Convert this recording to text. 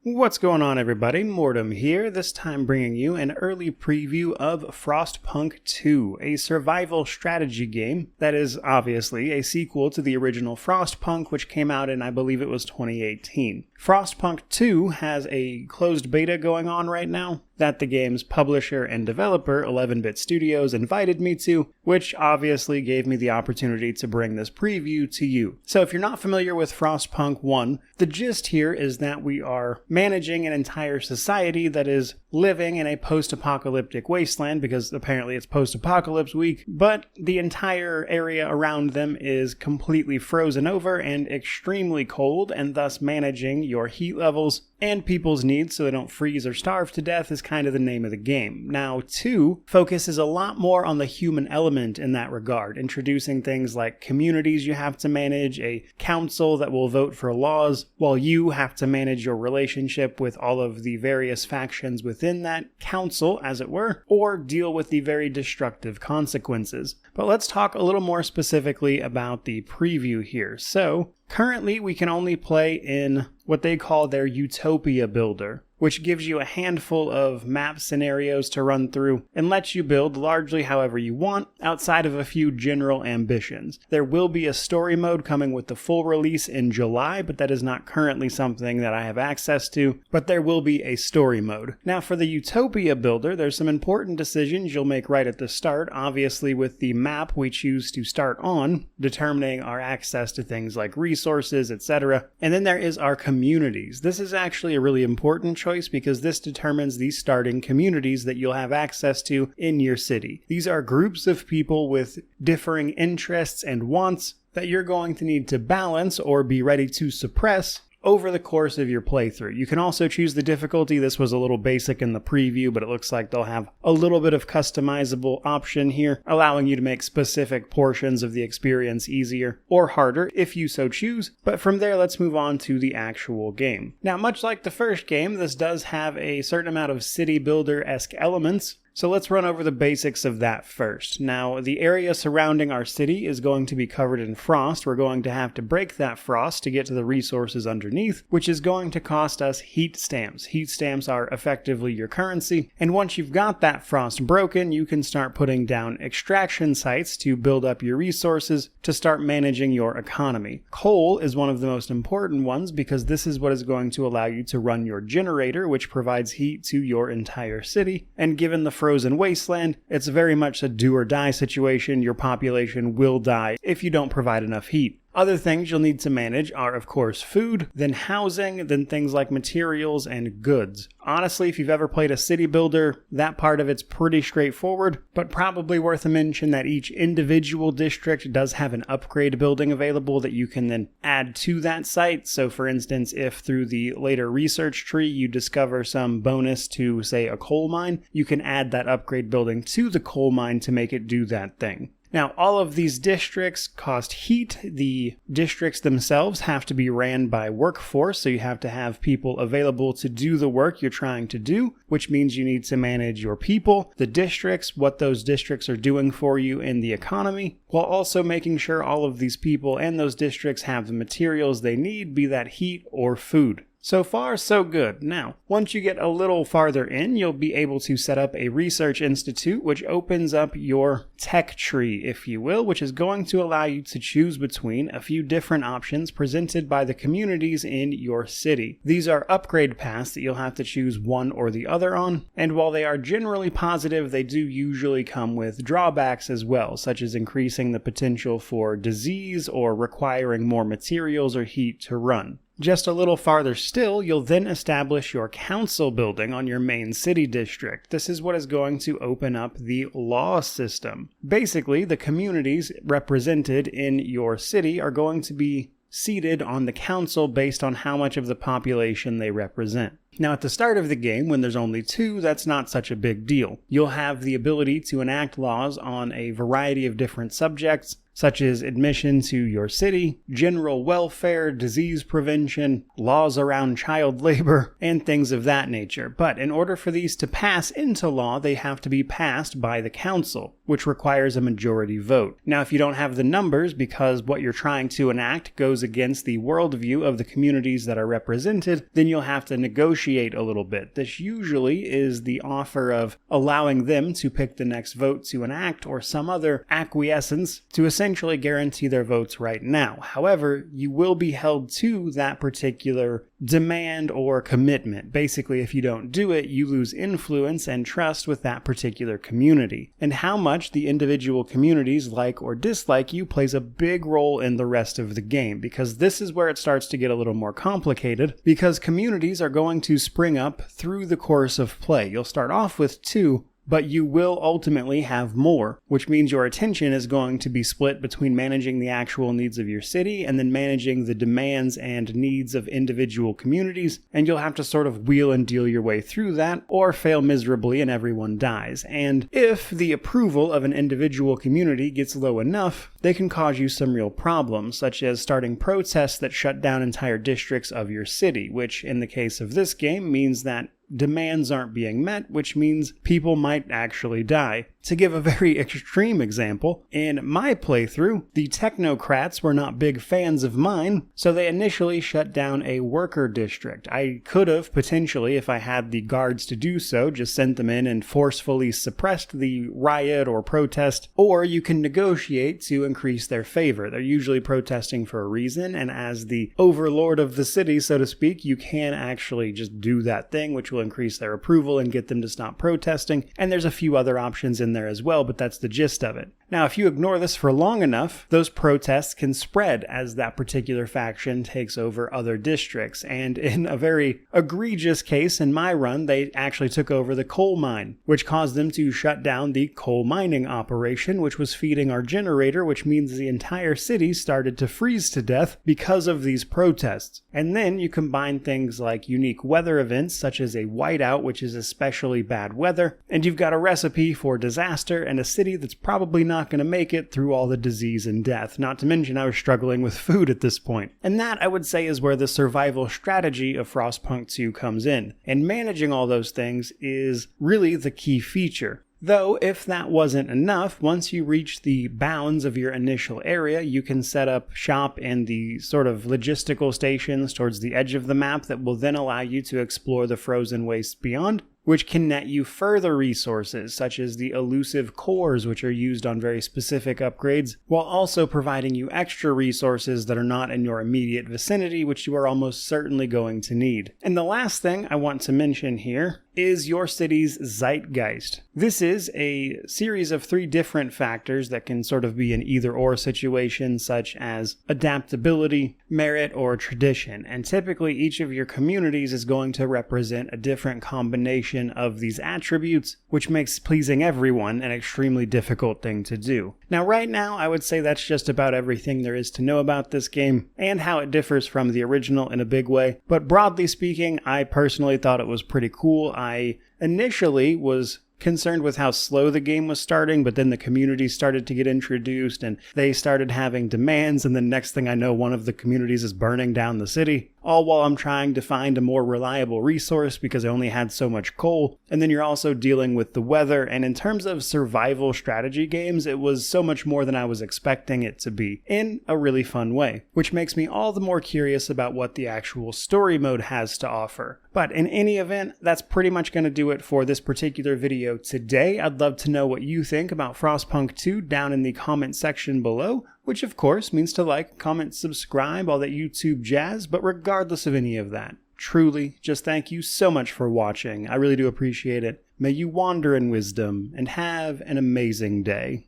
What's going on, everybody? Mortem here, this time bringing you an early preview of Frostpunk 2, a survival strategy game that is obviously a sequel to the original Frostpunk, which came out in, I believe it was 2018. Frostpunk 2 has a closed beta going on right now that the game's publisher and developer, 11-Bit Studios, invited me to, which obviously gave me the opportunity to bring this preview to you. So if you're not familiar with Frostpunk 1, the gist here is that we are managing an entire society that is living in a post-apocalyptic wasteland, because apparently it's post-apocalypse week, but the entire area around them is completely frozen over and extremely cold, and thus managing your heat levels and people's needs so they don't freeze or starve to death is kind of the name of the game. Now, 2 focuses a lot more on the human element in that regard, introducing things like communities you have to manage, a council that will vote for laws, while you have to manage your relationship with all of the various factions within that council, as it were, or deal with the very destructive consequences. But let's talk a little more specifically about the preview here. So, currently we can only play in what they call their Utopia Builder, which gives you a handful of map scenarios to run through and lets you build largely however you want, outside of a few general ambitions. There will be a story mode coming with the full release in July, but that is not currently something that I have access to, but there will be a story mode. Now for the Utopia Builder, there's some important decisions you'll make right at the start, obviously with the map we choose to start on, determining our access to things like resources, etc. And then there is our communities. This is actually a really important choice because this determines the starting communities that you'll have access to in your city. These are groups of people with differing interests and wants that you're going to need to balance or be ready to suppress over the course of your playthrough. You can also choose the difficulty. This was a little basic in the preview, but it looks like they'll have a little bit of customizable option here, allowing you to make specific portions of the experience easier or harder if you so choose. But from there, let's move on to the actual game. Now, much like the first game, this does have a certain amount of city builder-esque elements. So let's run over the basics of that first. Now, the area surrounding our city is going to be covered in frost. We're going to have to break that frost to get to the resources underneath, which is going to cost us heat stamps. Heat stamps are effectively your currency, and once you've got that frost broken, you can start putting down extraction sites to build up your resources to start managing your economy. Coal is one of the most important ones because this is what is going to allow you to run your generator, which provides heat to your entire city, and given the frozen wasteland, it's very much a do or die situation. Your population will die if you don't provide enough heat. Other things you'll need to manage are, of course, food, then housing, then things like materials and goods. Honestly, if you've ever played a city builder, that part of it's pretty straightforward, but probably worth a mention that each individual district does have an upgrade building available that you can then add to that site. So for instance, if through the later research tree you discover some bonus to, say, a coal mine, you can add that upgrade building to the coal mine to make it do that thing. Now, all of these districts cost heat. The districts themselves have to be ran by workforce, so you have to have people available to do the work you're trying to do, which means you need to manage your people, the districts, what those districts are doing for you in the economy, while also making sure all of these people and those districts have the materials they need, be that heat or food. So far, so good. Now, once you get a little farther in, you'll be able to set up a research institute, which opens up your tech tree, if you will, which is going to allow you to choose between a few different options presented by the communities in your city. These are upgrade paths that you'll have to choose one or the other on, and while they are generally positive, they do usually come with drawbacks as well, such as increasing the potential for disease or requiring more materials or heat to run. Just a little farther still, you'll then establish your council building on your main city district. This is what is going to open up the law system. Basically, the communities represented in your city are going to be seated on the council based on how much of the population they represent. Now at the start of the game, when there's only 2, that's not such a big deal. You'll have the ability to enact laws on a variety of different subjects, such as admission to your city, general welfare, disease prevention, laws around child labor, and things of that nature. But in order for these to pass into law, they have to be passed by the council, which requires a majority vote. Now, if you don't have the numbers because what you're trying to enact goes against the worldview of the communities that are represented, then you'll have to negotiate a little bit. This usually is the offer of allowing them to pick the next vote to enact or some other acquiescence to essentially guarantee their votes right now. However, you will be held to that particular demand or commitment. Basically, if you don't do it, you lose influence and trust with that particular community. And how much the individual communities like or dislike you plays a big role in the rest of the game, because this is where it starts to get a little more complicated, because communities are going to spring up through the course of play. You'll start off with 2, but you will ultimately have more, which means your attention is going to be split between managing the actual needs of your city and then managing the demands and needs of individual communities, and you'll have to sort of wheel and deal your way through that, or fail miserably and everyone dies. And if the approval of an individual community gets low enough, they can cause you some real problems, such as starting protests that shut down entire districts of your city, which in the case of this game means that demands aren't being met, which means people might actually die. To give a very extreme example, in my playthrough, the technocrats were not big fans of mine, so they initially shut down a worker district. I could have potentially, if I had the guards to do so, just sent them in and forcefully suppressed the riot or protest, or you can negotiate to increase their favor. They're usually protesting for a reason, and as the overlord of the city, so to speak, you can actually just do that thing, which will increase their approval and get them to stop protesting, and there's a few other options in there as well, but that's the gist of it. Now, if you ignore this for long enough, those protests can spread as that particular faction takes over other districts, and in a very egregious case in my run, they actually took over the coal mine, which caused them to shut down the coal mining operation, which was feeding our generator, which means the entire city started to freeze to death because of these protests. And then you combine things like unique weather events, such as a whiteout, which is especially bad weather, and you've got a recipe for disaster and a city that's probably not going to make it through all the disease and death. Not to mention I was struggling with food at this point. And that, I would say, is where the survival strategy of Frostpunk 2 comes in. And managing all those things is really the key feature. Though, if that wasn't enough, once you reach the bounds of your initial area, you can set up shop in the sort of logistical stations towards the edge of the map that will then allow you to explore the frozen wastes beyond, which can net you further resources, such as the elusive cores, which are used on very specific upgrades, while also providing you extra resources that are not in your immediate vicinity, which you are almost certainly going to need. And the last thing I want to mention here is your city's zeitgeist. This is a series of 3 different factors that can sort of be an either-or situation, such as adaptability, merit, or tradition. And typically each of your communities is going to represent a different combination of these attributes, which makes pleasing everyone an extremely difficult thing to do. Now, right now, I would say that's just about everything there is to know about this game, and how it differs from the original in a big way. But broadly speaking, I personally thought it was pretty cool. I initially was concerned with how slow the game was starting, but then the community started to get introduced and they started having demands, and the next thing I know, one of the communities is burning down the city, all while I'm trying to find a more reliable resource because I only had so much coal. And then you're also dealing with the weather, and in terms of survival strategy games, it was so much more than I was expecting it to be, in a really fun way, which makes me all the more curious about what the actual story mode has to offer. But in any event, that's pretty much going to do it for this particular video today. I'd love to know what you think about Frostpunk 2 down in the comment section below, which of course means to like, comment, subscribe, all that YouTube jazz. But regardless of any of that, truly, just thank you so much for watching. I really do appreciate it. May you wander in wisdom and have an amazing day.